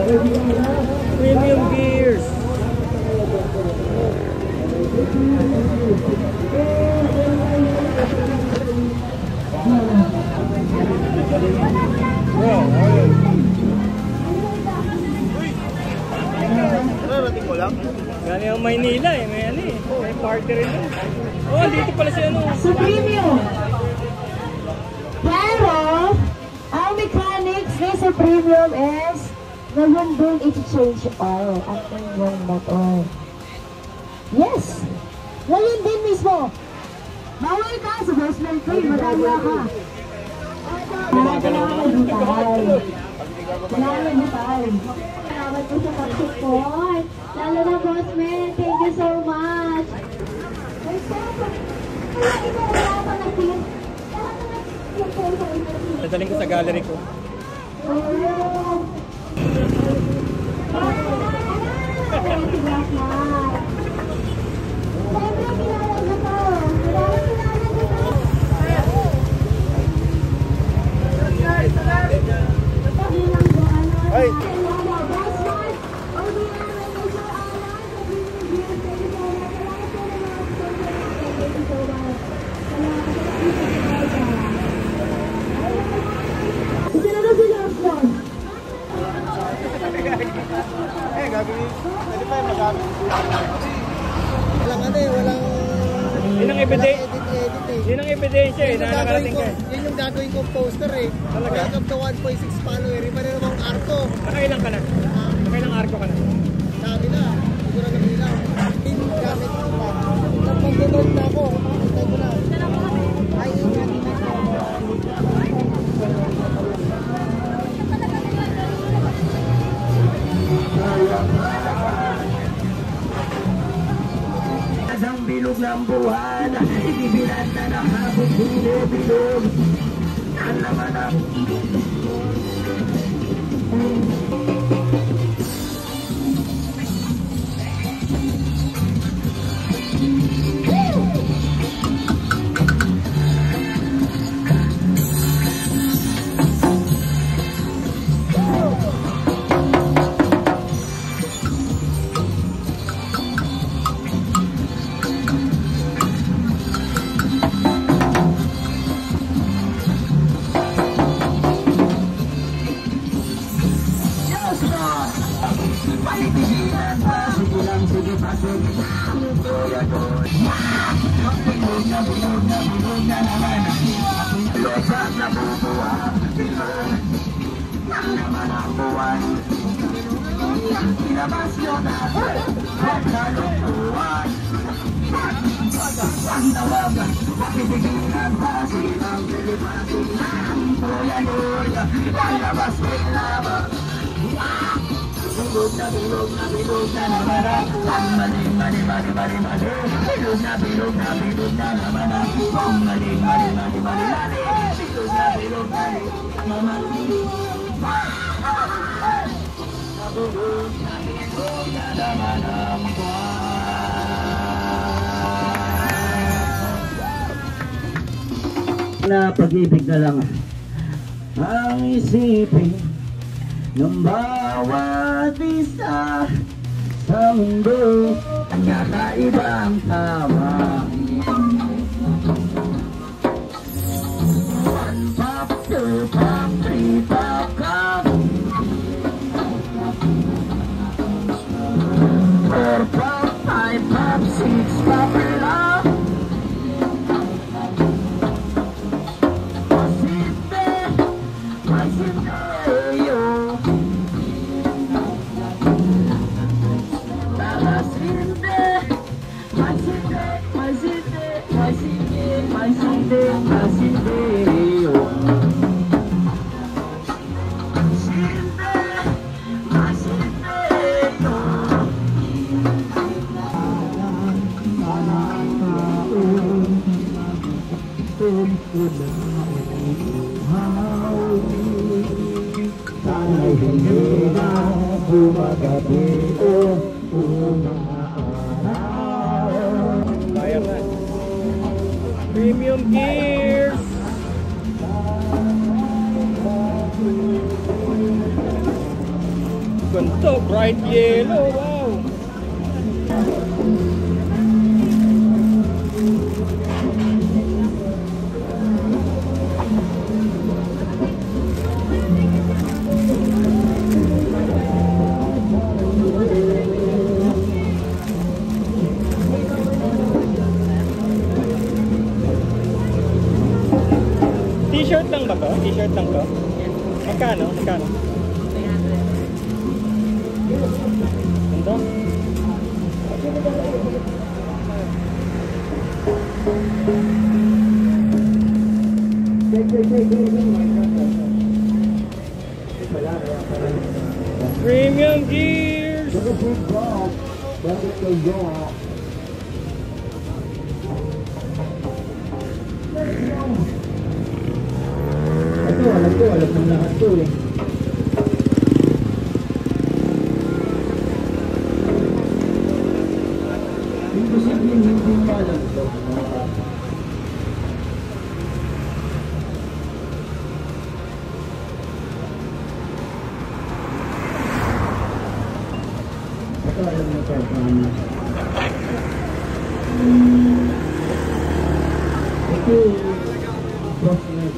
Premium gears. Bro, Narating mo lang? gani ang Maynila eh, may ano eh. May party rin yun. Oh, dito pala siya ano. So premium. Pero, ang mechanics ni sa premium is ngayon din i-change oil ang inyong motor. Yes! Ngayon din mismo. Bawal ka sa Bosman Cream, madaya ka. Kailangan mo tayo. Kailangan mo tayo. Salamat po sa pag-support. Lalo na Boss Man, thank you so much. Dadaling ko sa gallery ko. Ay! Gagawin. Pwede pa yung magamit. Walang ano eh, walang... Yun ang ebidensya. Edit. Yun ang ebidensya eh, na nakarating ka. Yun yung gagawin kong poster eh. Talaga? Welcome to 1.6 follower. Iba na namang arko. Nakailang ka na? Nakailang arko ka na? Sabi na. Siguro na bilang. Pin gamit ko pa. Nagpag-download na ako. Hintay ko na. Ay, hindi na ako. Ang bilog ng buwan, ibibilan na nakabot bilog. Ang naman ang na pag-ibig na lang ang isipin ng bawat isa sa mundo ang kakaibang tawa. One pop, two pop, three pop, cup. Four pop, five pop, six pop, love. Premium gears. ganda. Bright yellow. Wow. T-shirt lang ba to? T-shirt lang to? Magkano? Magkano? 300. Ganda. Premium gears. Alam ko ng lahat to eh. Imposible hindi mo alam to. Ito alam mo to. Ito Crossnet.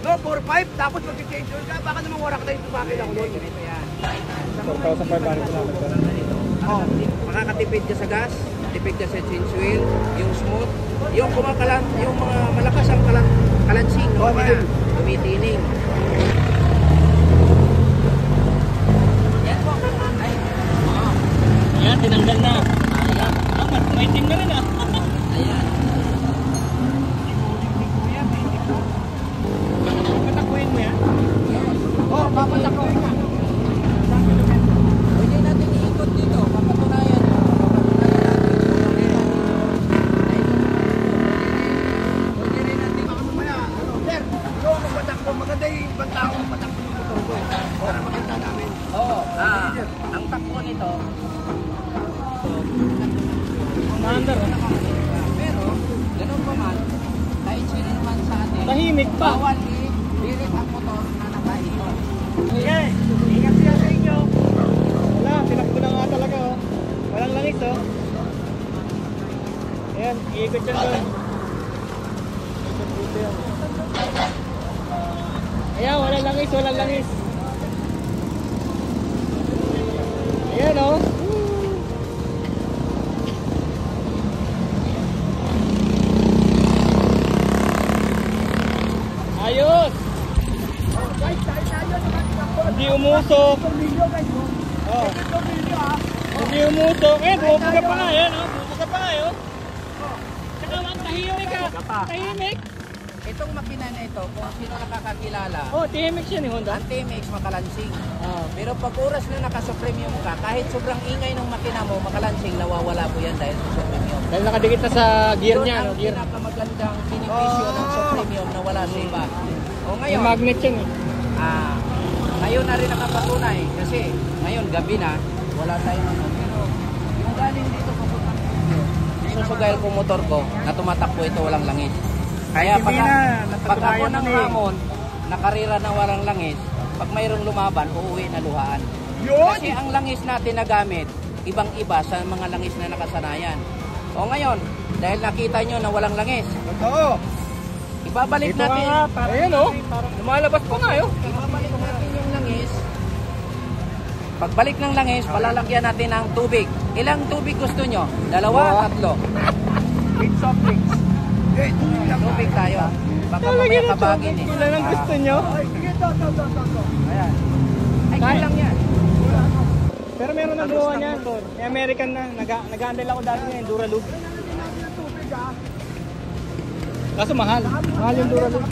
No, 4-5, tapos mag-change yun ka, baka naman warak na yung tumakil ako doon. Ito yan. 4,500 lang ito. Oh, makakatipid ka sa gas, tipid ka sa change wheel, yung smooth, yung kumakalan, yung mga malakas ang kalansing, okay na, tumitining. Yan po. Ay. Oh. Ayan, tinanggal na. Ayan. May ting na rin ah. Ayan. Patakuin mo yan? Oh, papatakuin ka. Pwede natin iikot dito, papatunayan. Pwede rin natin. Sir, yung patakbo, maganda yung bantao ng patakbo ng motor ko. Para maganda namin. Oo, ang takbo nito, Maandar ah. pero, ganun pa man, kahit sino naman sa atin, Tahimik pa. bawal i-birit ang motor na nakaikot. Okay, ingat siya sa inyo. Wala, tinakbo na nga talaga oh. Walang langis oh. Ayan, iikot yan doon. Ikot dito yan. Ayan, walang langis, walang langis. Ayan oh. Ayos! Hindi umusok. Oh. Hindi umusok. Eh, bumubuga pa nga yan. Oh. Bumubuga pa nga yun. Tsaka ang tahimik ka. Tahimik. Itong makina na ito, kung sino nakakakilala, Oh, tahimik siya ni Honda. ang TMX makalansing. Oh. Pero pag oras na naka-supremium ka, kahit sobrang ingay ng makina mo, makalansing, nawawala po yan dahil sa supremium. Dahil nakadikit na sa gear Yun niya. ang No? Gear. pinakamagandang benepisyo ng supremium na wala sa iba. O May ngayon, magnet yan eh. Ngayon na rin nakapatunay kasi ngayon gabi na, wala tayong ano. Pero yung galing dito papunta susugail ko motor ko na tumatakbo ito walang langis. Kaya pag ako ng hamon, nakarira na walang langis, pag mayroong lumaban, uuwi na luhaan. Kasi ang langis natin na gamit, ibang-iba sa mga langis na nakasanayan. O ngayon, dahil nakita nyo na walang langis, Oo. ibabalik natin. Ayan o. Lumalabas pa nga yun. Ibabalik natin yung langis. Pagbalik ng langis, palalagyan natin ng tubig. Ilang tubig gusto nyo? 2, 3. With soft drinks. Tubig tayo. Baka mamaya kabagin eh. Ilan ang gusto nyo? Ayan. Ay, kulang yan. Pero meron na gawa niya. May American na. Nag-handle ako dati niya yung Duraloop. Kaso mahal. Mahal yung Duraloop.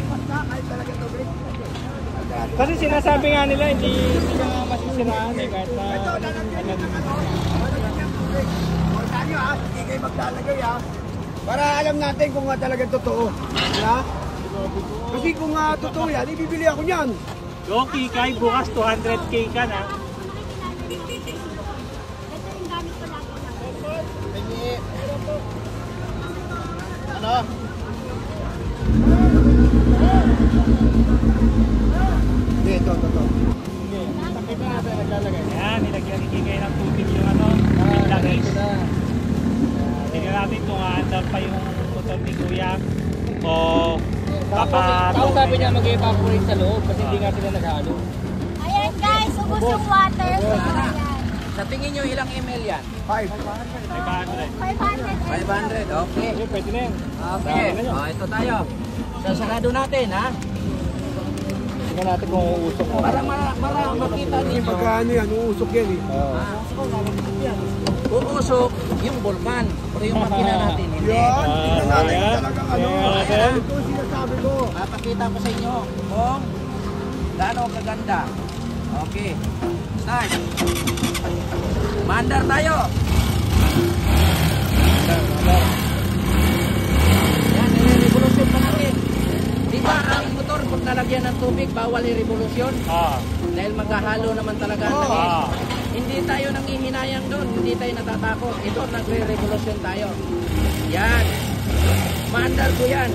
Kasi sinasabi nga nila hindi na nga masisiraan eh. Kahit na Hindi kayo maglalagay ha. Para alam natin kung nga talaga totoo. Ha? Kasi kung nga totoo yan, ibibili ako niyan. Go Kikay, bukas 200k ka na. Ano? Hindi, ito. Pakita natin naglalagay. Yan, nilagyan ni Kikay ng tubig yung ano, yung langis. Tingnan natin kung aandar pa yung motor ni Kuya o Tapos sabi niya mag-evaporate sa loob kasi hindi nga sila naghalo. Ayan guys, ubos yung water. So, ayan. Sa tingin nyo ilang ml yan? 5. 500. 500, okay. Okay, pwede na yun. Okay, ito tayo. Sasarado natin ha. Tingnan natin kung uusok mo. Para makita Kasi ninyo. pagka ano yan, uusok yan eh. Uusok yung vulkan. Pero yung makina natin hindi. Yan, tingnan natin Ayan. talagang ano. Ayan. Ito ang sinasabi ko. Papakita ko sa inyo kung gaano kaganda. Okay. Start. Mandar tayo. Yan, i-revolution pa natin. Di ba ang motor pag nalagyan ng tubig, bawal i-revolution? Dahil maghahalo naman talaga ang langis. Hindi tayo nangihinayang doon, hindi tayo natatakot. Ito, nagre-revolution tayo. Yan. Maandar ko yan.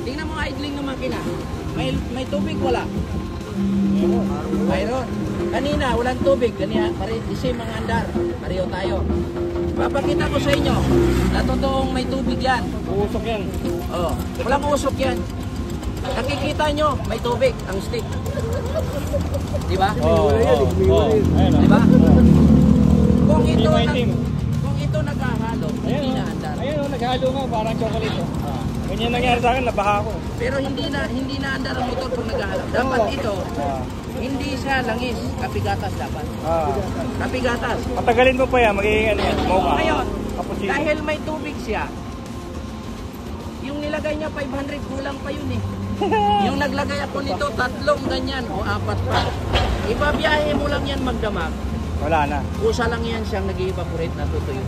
Tingnan mo idling ng makina. May tubig wala? Mayroon. Kanina, walang tubig. Ganyan, same mga andar. Pareho tayo. Papakita ko sa inyo na totoong may tubig yan. Uusok yan. Oh, walang usok yan. Nakikita nyo, may tubig ang stick. Di ba? Ayun Di ba? Kung Hindi ito, maitim. kung ito naghahalo, hindi na andar. Ayun, naghalo nga, parang chocolate. Ganyan nangyari sa akin, nabaha ako. Pero hindi na andar ang motor kung naghahalo. Dapat ito, hindi siya langis, kapigatas dapat. Kapigatas. Patagalin mo pa yan, magiging ano yan, mocha. Ngayon, Cappuccino. dahil may tubig siya, yung nilagay niya 500, kulang pa yun eh. Yung naglagay ako nito, 3 ganyan o 4 pa. Ibabiyahe mo lang yan magdamag. Wala na. Kusa lang yan siyang nag-evaporate na tutuyo.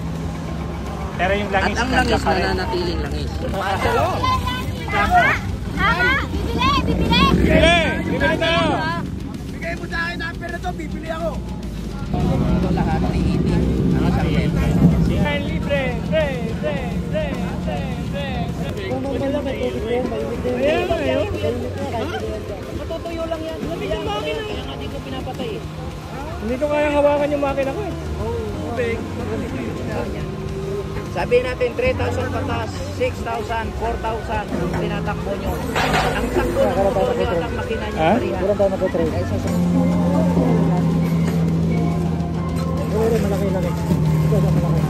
Pero yung langis, At ang langis nananatiling langis. Bibili! Bibili tayo! Bigay mo sa akin number na to, bibili ako. Ito lahat ni Iti. Ang sakit. Ay, libre! Ayun. Matutuyo lang yan. Kaya nga di ko pinapatay eh. Hindi ko kayang hawakan yung makina ko eh. Sabi natin 3,000 patas, 6,000, 4,000 ang tinatakbo nyo. Ang takbo ng motor nyo at ang makina nyo parihan. tayo mag-trade. Malaki. Ito malaki.